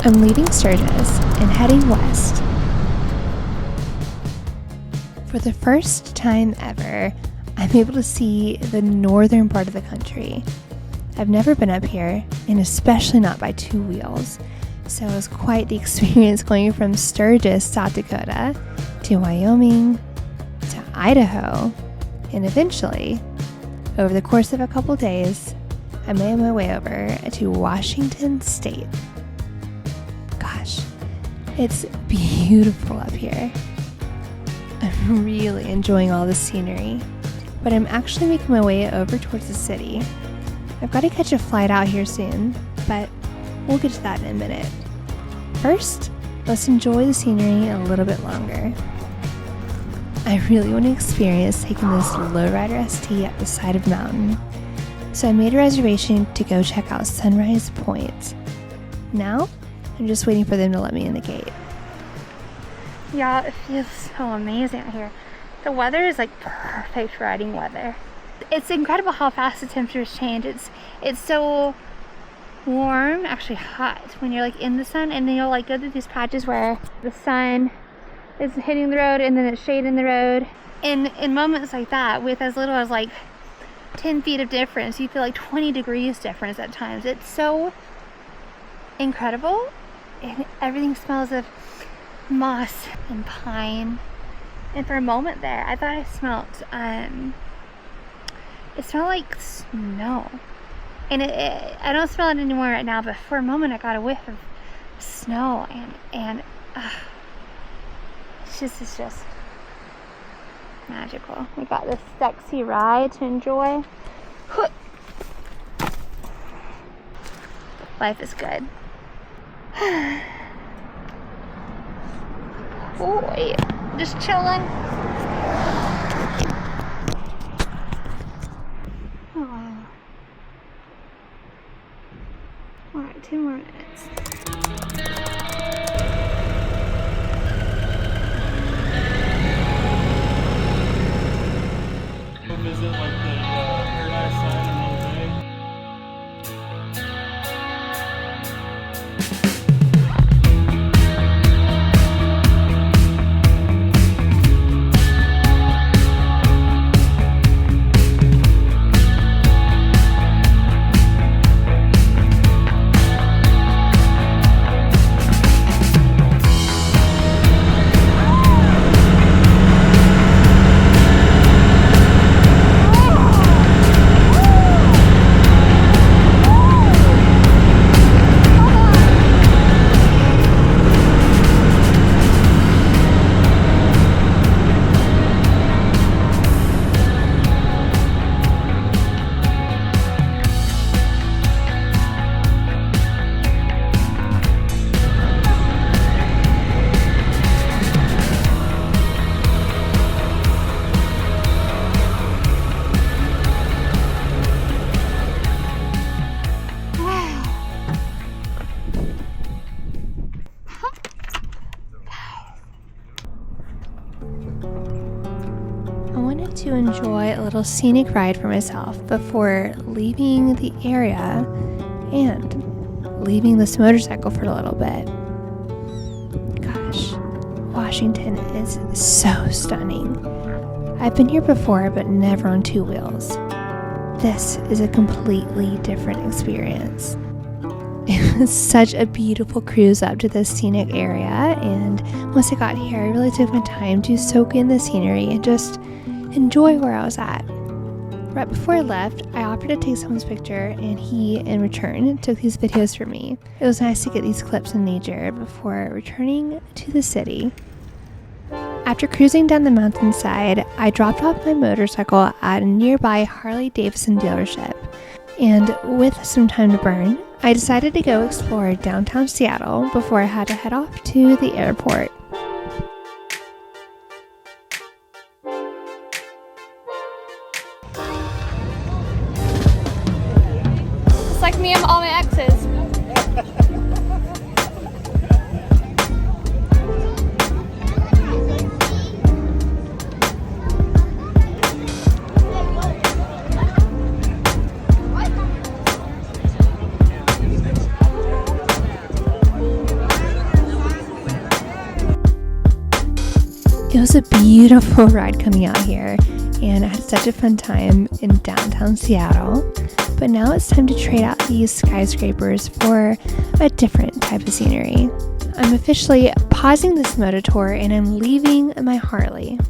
I'm leaving Sturgis and heading west. For the first time ever, I'm able to see the northern part of the country. I've never been up here, and especially not by two wheels, so it was quite the experience going from Sturgis, South Dakota, to Wyoming, to Idaho, and eventually, over the course of a couple days, I made my way over to Washington State. Gosh, it's beautiful up here. I'm really enjoying all the scenery, but I'm actually making my way over towards the city. I've got to catch a flight out here soon, but we'll get to that in a minute. First, let's enjoy the scenery a little bit longer. I really want to experience taking this Low Rider ST up the side of a mountain, so I made a reservation to go check out Sunrise Point. Now, I'm just waiting for them to let me in the gate. Y'all, it feels so amazing out here. The weather is like perfect riding weather. It's incredible how fast the temperatures change. It's so warm, actually hot, when you're like in the sun, and then you'll like go through these patches where the sun is hitting the road and then it's shading the road. And in moments like that, with as little as like 10 feet of difference, you feel like 20 degrees difference at times. It's so incredible, and everything smells of moss and pine. And for a moment there, I thought I smelled it smelled like snow, and I don't smell it anymore right now, but for a moment I got a whiff of snow, and it's just magical. We got this sexy ride to enjoy. Life is good. Oh, yeah. Just chilling. Oh, wow. Alright, 2 more minutes. Go visit like the Paradise sign in Mount To enjoy a little scenic ride for myself before leaving the area and leaving this motorcycle for a little bit. Gosh, Washington is so stunning. I've been here before, but never on 2 wheels. This is a completely different experience. It was such a beautiful cruise up to this scenic area, and once I got here, I really took my time to soak in the scenery and just enjoy where I was at. Right before I left, I offered to take someone's picture, and he, in return, took these videos for me. It was nice to get these clips in nature before returning to the city. After cruising down the mountainside, I dropped off my motorcycle at a nearby Harley-Davidson dealership, and with some time to burn, I decided to go explore downtown Seattle before I had to head off to the airport. Like me and all my exes. It was a beautiful ride coming out here, and I had such a fun time in downtown Seattle. But now it's time to trade out these skyscrapers for a different type of scenery. I'm officially pausing this Moto Tour and I'm leaving my Harley.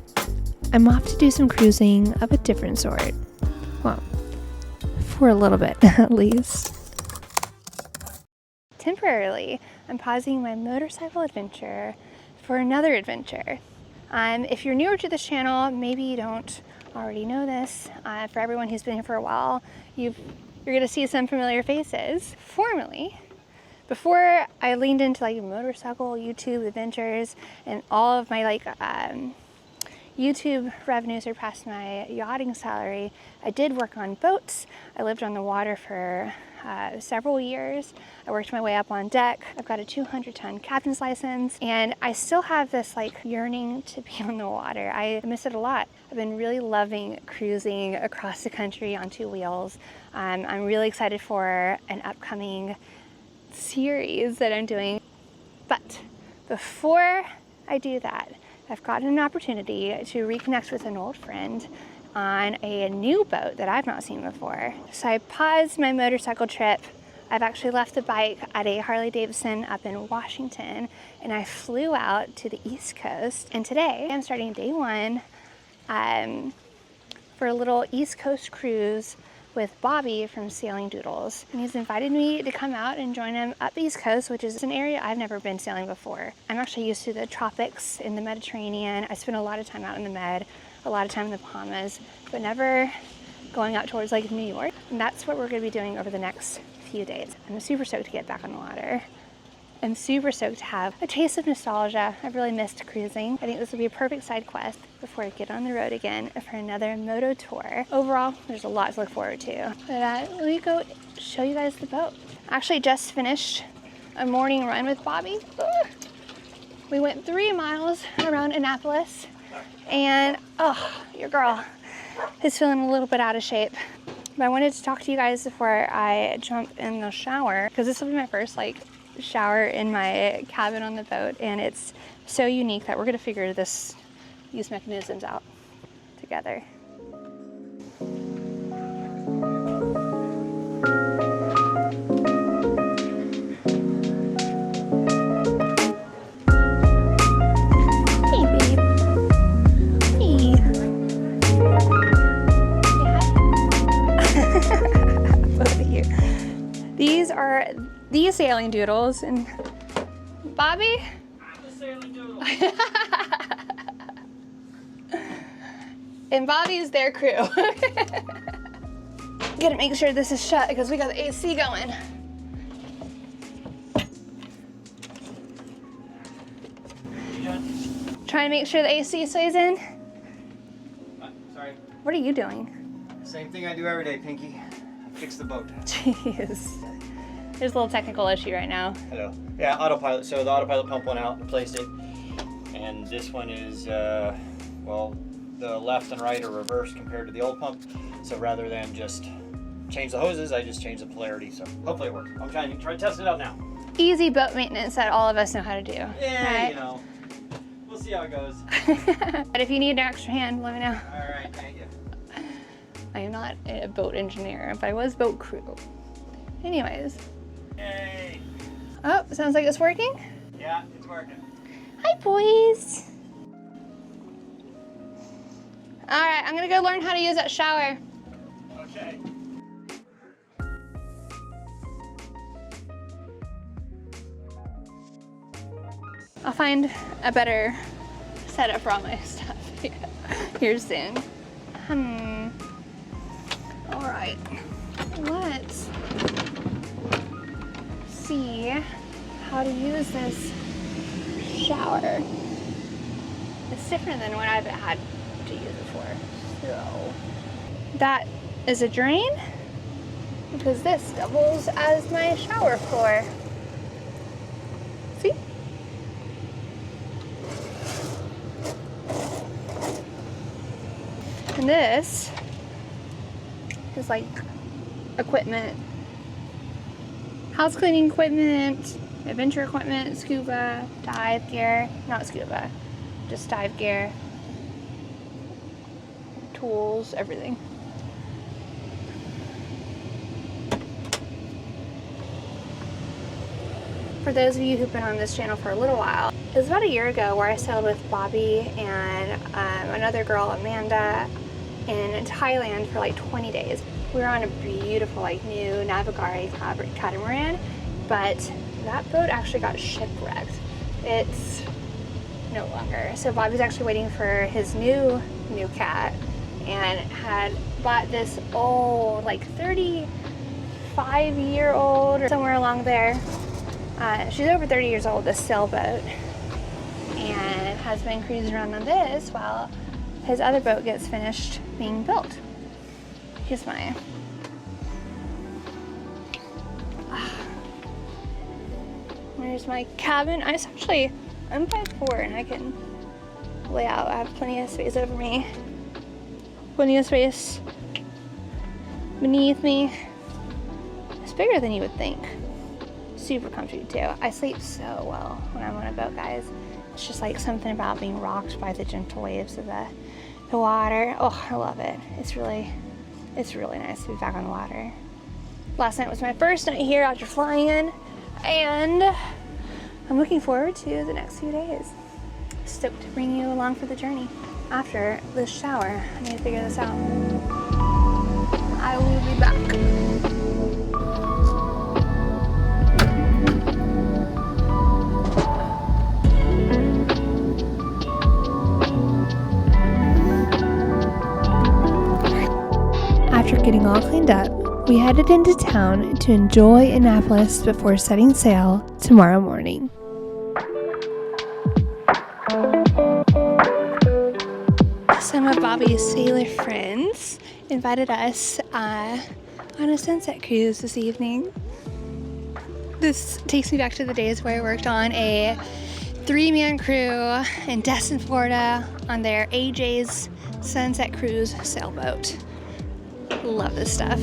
I'm off to do some cruising of a different sort. Well, for a little bit at least. Temporarily, I'm pausing my motorcycle adventure for another adventure. If you're newer to this channel, maybe you don't already know this. For everyone who's been here for a while, you're gonna see some familiar faces. Formerly, before I leaned into like motorcycle YouTube adventures and all of my YouTube revenue surpassed my yachting salary, I did work on boats. I lived on the water for several years. I worked my way up on deck. I've got a 200-ton captain's license, and I still have this like yearning to be on the water. I miss it a lot. I've been really loving cruising across the country on two wheels. I'm really excited for an upcoming series that I'm doing. But before I do that, I've gotten an opportunity to reconnect with an old friend on a new boat that I've not seen before. So I paused my motorcycle trip. I've actually left the bike at a Harley-Davidson up in Washington, and I flew out to the East Coast. And today I'm starting day one for a little East Coast cruise with Bobby from Sailing Doodles. And he's invited me to come out and join him up the East Coast, which is an area I've never been sailing before. I'm actually used to the tropics in the Mediterranean. I spent a lot of time out in the Med, a lot of time in the Bahamas, but never going out towards like New York. And that's what we're gonna be doing over the next few days. I'm super stoked to get back on the water. I'm super stoked to have a taste of nostalgia. I've really missed cruising. I think this will be a perfect side quest before I get on the road again for another Moto Tour. Overall, there's a lot to look forward to. But let me go show you guys the boat. I actually just finished a morning run with Bobby. We went 3 miles around Annapolis, and oh, your girl is feeling a little bit out of shape. But I wanted to talk to you guys before I jump in the shower, because this will be my first like shower in my cabin on the boat, and it's so unique that we're gonna figure these mechanisms out together. Hey, babe. Hey. Both of you. These are the Sailing Doodles, and Bobby? I'm the Sailing Doodle. And Bobby's their crew. Gotta make sure this is shut because we got the AC going. Trying to make sure the AC stays in. Sorry. What are you doing? Same thing I do every day, Pinky. I fix the boat. Jeez. There's a little technical issue right now. Hello. Yeah, autopilot. So the autopilot pump went out, replaced it. And this one is, well, the left and right are reversed compared to the old pump. So rather than just change the hoses, I just change the polarity. So hopefully it works. I'm trying to test it out now. Easy boat maintenance that all of us know how to do. Yeah, right? you know. We'll see how it goes. But if you need an extra hand, let me know. All right, thank you. I am not a boat engineer, but I was boat crew. Anyways. Yay. Oh, sounds like it's working. Yeah, it's working. Hi, boys. All right, I'm gonna go learn how to use that shower. Okay. I'll find a better setup for all my stuff here soon. All right, let's see how to use this shower. It's different than what I've had to use before. So that is a drain because this doubles as my shower floor. See? And this is like equipment, house cleaning equipment, adventure equipment, scuba, dive gear, not scuba, Just dive gear, tools, everything. For those of you who've been on this channel for a little while, it was about a year ago where I sailed with Bobby and another girl, Amanda, in Thailand for like 20 days. We were on a beautiful like new Navigare catamaran, but that boat actually got shipwrecked. It's no longer. So Bobby's actually waiting for his new cat and had bought this old, like 35-year-old or somewhere along there. She's over 30 years old, this sailboat, and has been cruising around on this while his other boat gets finished being built. Here's my there's my cabin. I'm 5'4" and I can lay out. I have plenty of space over me, plenty of space beneath me. It's bigger than you would think. Super comfy too. I sleep so well when I'm on a boat, guys. It's just like something about being rocked by the gentle waves of the water. Oh, I love it. It's really nice to be back on the water. Last night was my first night here after flying in, and I'm looking forward to the next few days. Stoked to bring you along for the journey. After this shower, I need to figure this out. I will be back. After getting all cleaned up, we headed into town to enjoy Annapolis before setting sail tomorrow morning. Some of Bobby's sailor friends invited us on a sunset cruise this evening. This takes me back to the days where I worked on a 3-man crew in Destin, Florida on their AJ's Sunset Cruise sailboat. Love this stuff.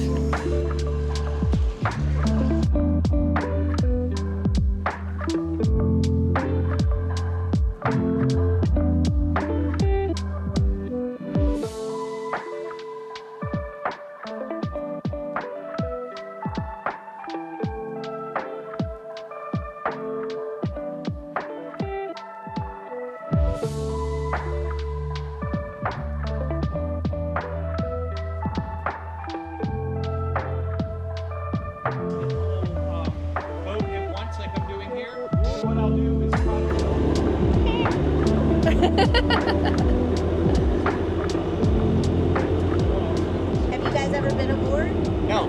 Have you guys ever been aboard? No.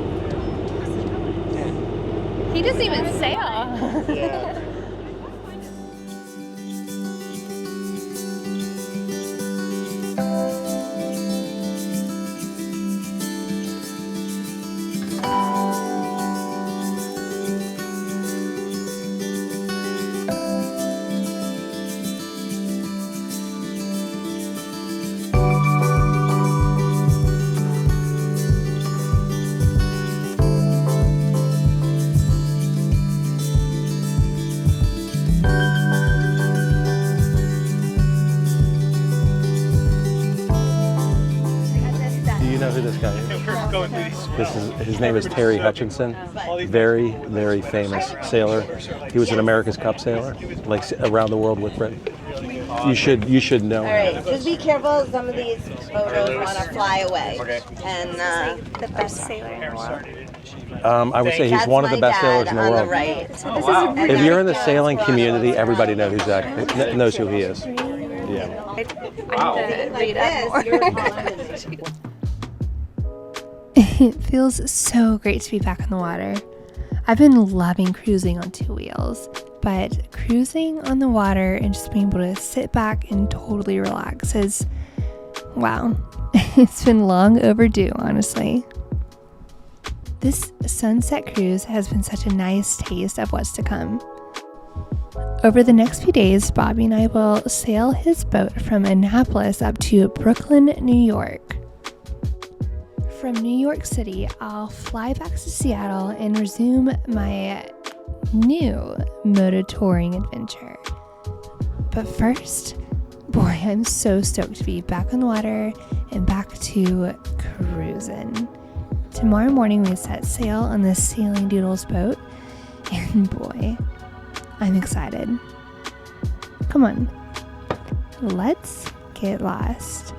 He doesn't even sail. Yeah. Who this guy is? His name is Terry Hutchinson. Very, very famous sailor. He was an America's Cup sailor, like around the world with Britain. You should know. All right, just be careful. Some of these photos want to fly away. Okay. And The best sailor in the world. I would say he's that's one of the my best sailors dad in the on world. the right. And If you're in the that's sailing John's community, brother. everybody knows who he is. Yeah. I need to read up more. It feels so great to be back on the water. I've been loving cruising on 2 wheels, but cruising on the water and just being able to sit back and totally relax is, wow, it's been long overdue, honestly. This sunset cruise has been such a nice taste of what's to come. Over the next few days, Bobby and I will sail his boat from Annapolis up to Brooklyn, New York. From New York City, I'll fly back to Seattle and resume my new moto touring adventure. But first, Boy, I'm so stoked to be back on the water and back to cruising. Tomorrow morning we set sail on this Sailing Doodles boat, and boy, I'm excited. Come on, let's get lost.